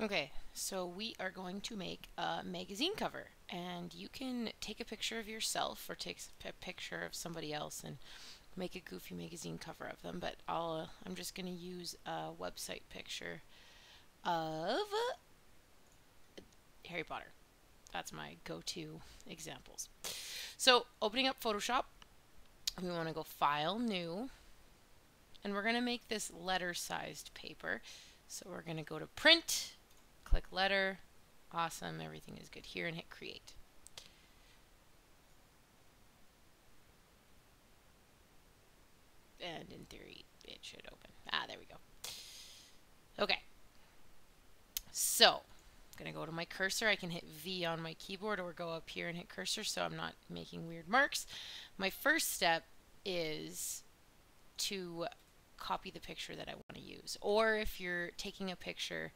Okay, so we are going to make a magazine cover, and you can take a picture of yourself or take a picture of somebody else and make a goofy magazine cover of them. But I'm just going to use a website picture of Harry Potter. That's my go-to examples. So opening up Photoshop, we want to go File, New, and we're going to make this letter-sized paper. So we're going to go to Print, click Letter. Awesome, everything is good here, and hit Create. And in theory, it should open. There we go. Okay. So, I'm going to go to my cursor. I can hit V on my keyboard or go up here and hit cursor so I'm not making weird marks. My first step is to copy the picture that I want to use. Or if you're taking a picture,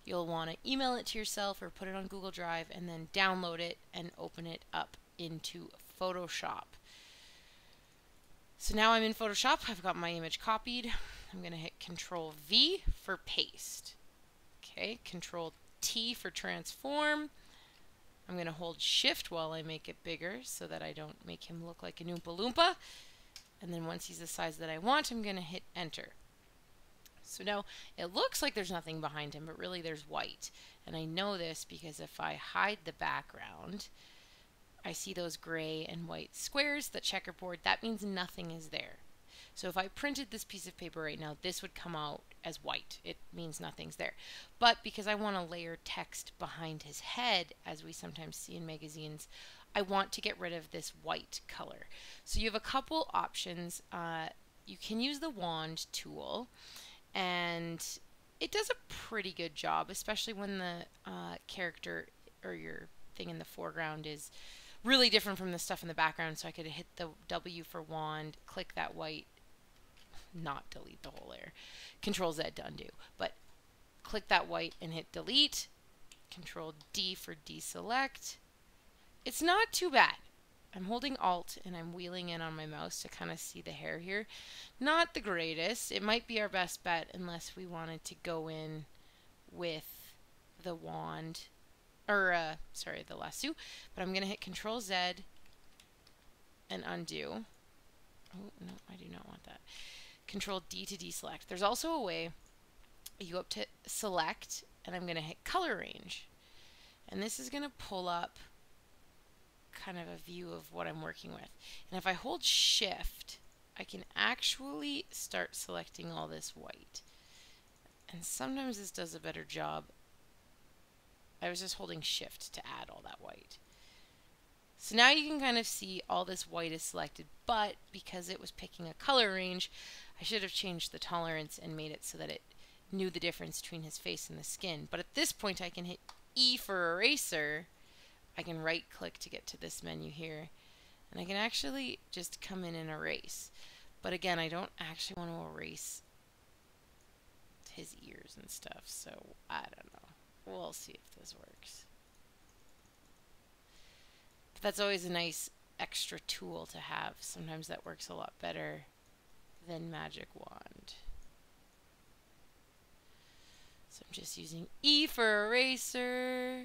you'll want to email it to yourself or put it on Google Drive and then download it and open it up into Photoshop. So now I'm in Photoshop. I've got my image copied. I'm going to hit Control V for paste. Okay, Control T for transform. I'm going to hold Shift while I make it bigger so that I don't make him look like an Oompa Loompa. And then once he's the size that I want, I'm going to hit Enter. So now it looks like there's nothing behind him, but really there's white. And I know this because if I hide the background, I see those gray and white squares, the checkerboard. That means nothing is there. So if I printed this piece of paper right now, this would come out as white. It means nothing's there. But because I want to layer text behind his head, as we sometimes see in magazines, I want to get rid of this white color. So you have a couple options. You can use the wand tool, and it does a pretty good job, especially when the character or your thing in the foreground is really different from the stuff in the background. So I could hit the W for wand, click that white, not delete the whole layer, Control Z to undo, but click that white and hit delete, Control D for deselect. It's not too bad. I'm holding Alt and I'm wheeling in on my mouse to kind of see the hair here. Not the greatest. It might be our best bet unless we wanted to go in with the wand, or sorry, the lasso. But I'm going to hit Control Z and undo. Oh, no, I do not want that. Control D to deselect. There's also a way you go up to select, and I'm going to hit color range. And this is going to pull up kind of a view of what I'm working with. And if I hold Shift, I can actually start selecting all this white. And sometimes this does a better job. I was just holding Shift to add all that white. So now you can kind of see all this white is selected, but because it was picking a color range, I should have changed the tolerance and made it so that it knew the difference between his face and the skin. But at this point I can hit E for eraser. I can right click to get to this menu here, and I can actually just come in and erase. But again, I don't actually want to erase his ears and stuff, so I don't know. We'll see if this works. But that's always a nice extra tool to have. Sometimes that works a lot better than Magic Wand. So I'm just using E for eraser.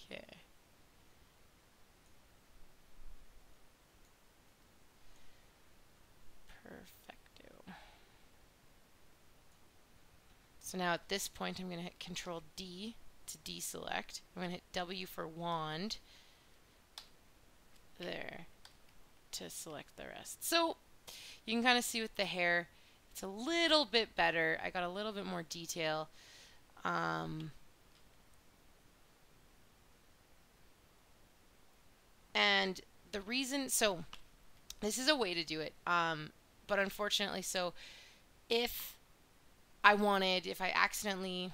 Okay. Perfecto. So now at this point I'm going to hit Control D to deselect. I'm going to hit W for wand there to select the rest. So you can kind of see with the hair, it's a little bit better. I got a little bit more detail. And the reason, so this is a way to do it, but unfortunately, so if I accidentally,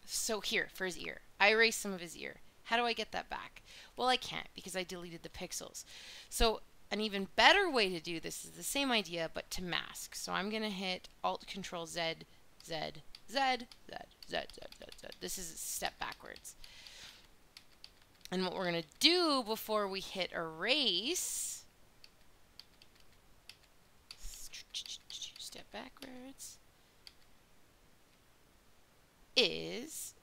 so here, for his ear, I erased some of his ear. How do I get that back? Well, I can't because I deleted the pixels. So an even better way to do this is the same idea, but to mask. So I'm going to hit Alt Control Z, Z, Z, Z, Z, Z, Z, Z. This is a step backwards. And what we're going to do before we hit erase, step backwards, is,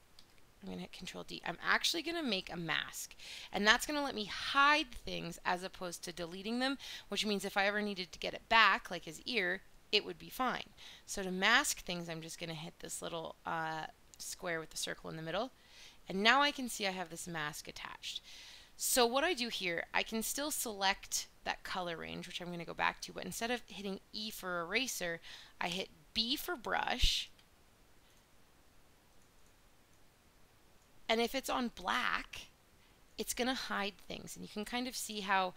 I'm going to hit Control D. I'm actually going to make a mask, and that's going to let me hide things as opposed to deleting them, which means if I ever needed to get it back, like his ear, it would be fine. So to mask things, I'm just going to hit this little square with the circle in the middle, and now I can see I have this mask attached. So what I do here, I can still select that color range, which I'm going to go back to, but instead of hitting E for eraser, I hit B for brush. And if it's on black, it's going to hide things. And you can kind of see how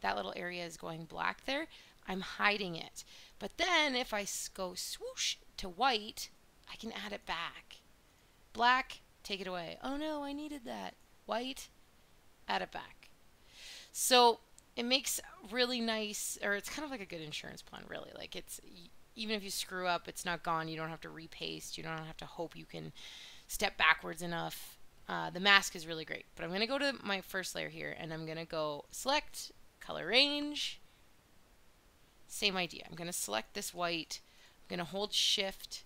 that little area is going black there. I'm hiding it. But then if I go swoosh to white, I can add it back. Black, take it away. Oh no, I needed that. White, add it back. So it makes really nice, or it's kind of like a good insurance plan, really. Like, it's, even if you screw up, it's not gone. You don't have to repaste. You don't have to hope you can step backwards enough. The mask is really great, but I'm going to go to my first layer here, and I'm going to go select color range. Same idea. I'm going to select this white. I'm going to hold shift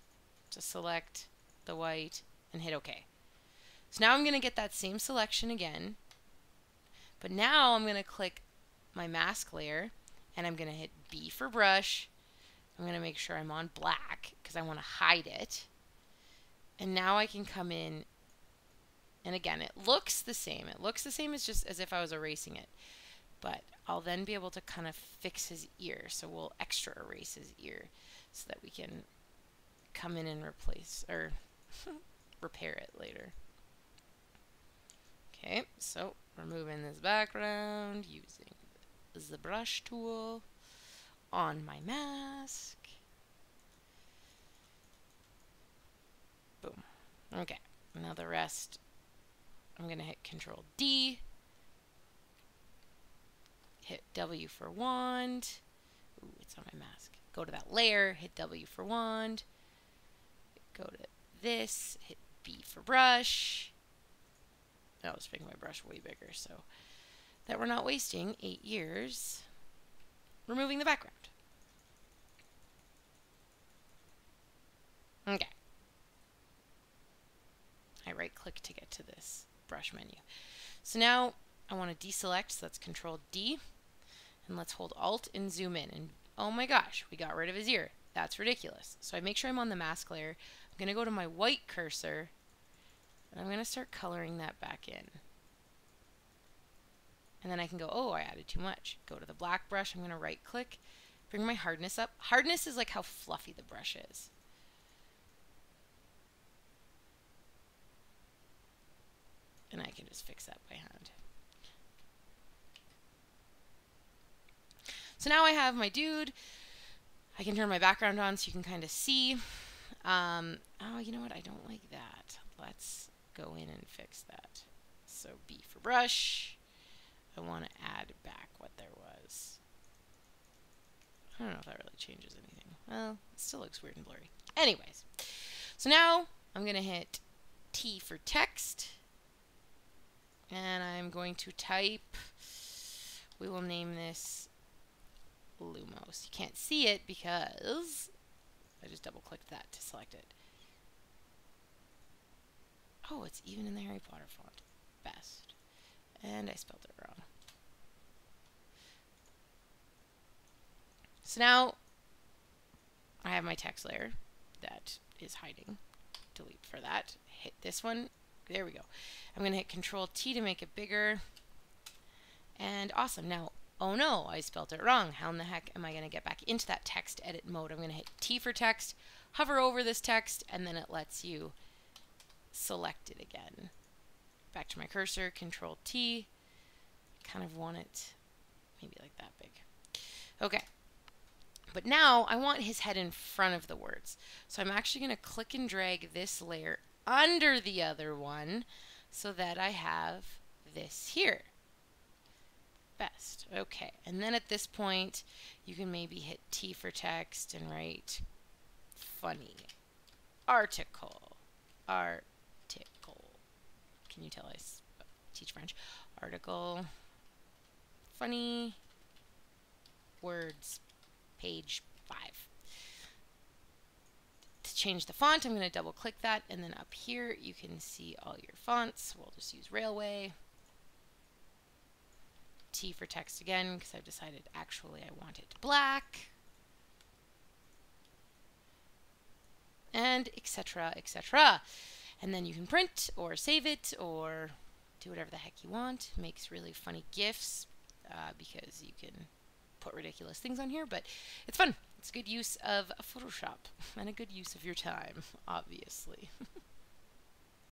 to select the white and hit OK. So now I'm going to get that same selection again, but now I'm going to click my mask layer, and I'm going to hit B for brush. I'm going to make sure I'm on black because I want to hide it. And now I can come in, and again, it looks the same. It looks the same as just as if I was erasing it. But I'll then be able to kind of fix his ear. So we'll extra erase his ear so that we can come in and replace or repair it later. Okay, so removing this background using the brush tool on my mask. Boom. Okay, now the rest, I'm going to hit Control D, hit W for wand. Ooh, it's on my mask. Go to that layer, hit W for wand. Go to this, hit B for brush. I was making my brush way bigger so that we're not wasting 8 years removing the background. Okay. I right click to get to this brush menu. So now I want to deselect, so that's Control D, and let's hold Alt and zoom in, and oh my gosh, we got rid of his ear. That's ridiculous. So I make sure I'm on the mask layer. I'm going to go to my white cursor, and I'm going to start coloring that back in. And then I can go, oh, I added too much. Go to the black brush, I'm going to right click, bring my hardness up. Hardness is like how fluffy the brush is. And I can just fix that by hand. So now I have my dude. I can turn my background on so you can kind of see. Oh, you know what? I don't like that. Let's go in and fix that. So B for brush. I want to add back what there was. I don't know if that really changes anything. Well, it still looks weird and blurry. Anyways, so now I'm going to hit T for text. And I'm going to type, we will name this Lumos. You can't see it because I just double clicked that to select it. Oh, it's even in the Harry Potter font. Best. And I spelled it wrong. So now I have my text layer that is hiding. Delete for that. Hit this one. There we go. I'm going to hit Control T to make it bigger. And awesome. Now, oh no, I spelled it wrong. How in the heck am I going to get back into that text edit mode? I'm going to hit T for text, hover over this text, and then it lets you select it again. Back to my cursor, Control T. Kind of want it maybe like that big. Okay. But now I want his head in front of the words. So I'm actually going to click and drag this layer under the other one so that I have this here. Best. Okay. And then at this point, you can maybe hit T for text and write funny. Article. Article. Can you tell I teach French? Article. Funny. Words. Page 5. change the font, I'm going to double click that, and then up here you can see all your fonts. We'll just use Railway. T for text again, because I've decided actually I want it black. And etc, etc. And then you can print or save it or do whatever the heck you want. Makes really funny GIFs because you can put ridiculous things on here, but it's fun. It's a good use of Photoshop and a good use of your time, obviously.